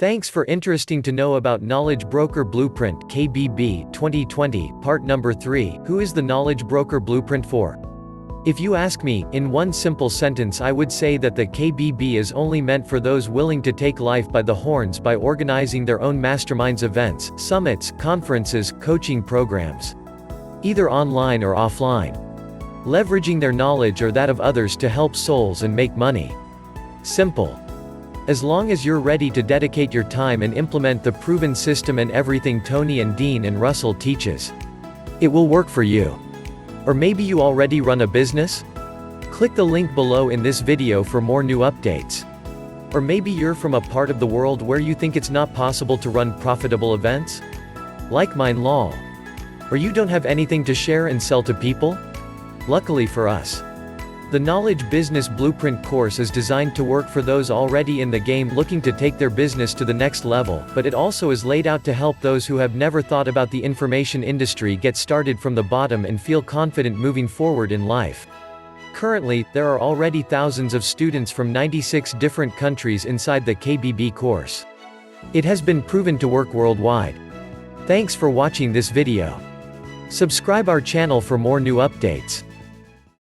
Thanks for interesting to know about Knowledge Broker Blueprint KBB 2020, part number 3. Who is the Knowledge Broker Blueprint for? If you ask me, in one simple sentence I would say that the KBB is only meant for those willing to take life by the horns by organizing their own masterminds events, summits, conferences, coaching programs. Either online or offline. Leveraging their knowledge or that of others to help souls and make money. Simple. As long as you're ready to dedicate your time and implement the proven system and everything Tony and Dean and Russell teaches, it will work for you. Or maybe you already run a business? Click the link below in this video for more new updates. Or maybe you're from a part of the world where you think it's not possible to run profitable events? Like mine lol. Or you don't have anything to share and sell to people? Luckily for us, the Knowledge Business Blueprint course is designed to work for those already in the game looking to take their business to the next level, but it also is laid out to help those who have never thought about the information industry get started from the bottom and feel confident moving forward in life. Currently, there are already thousands of students from 96 different countries inside the KBB course. It has been proven to work worldwide. Thanks for watching this video. Subscribe our channel for more new updates.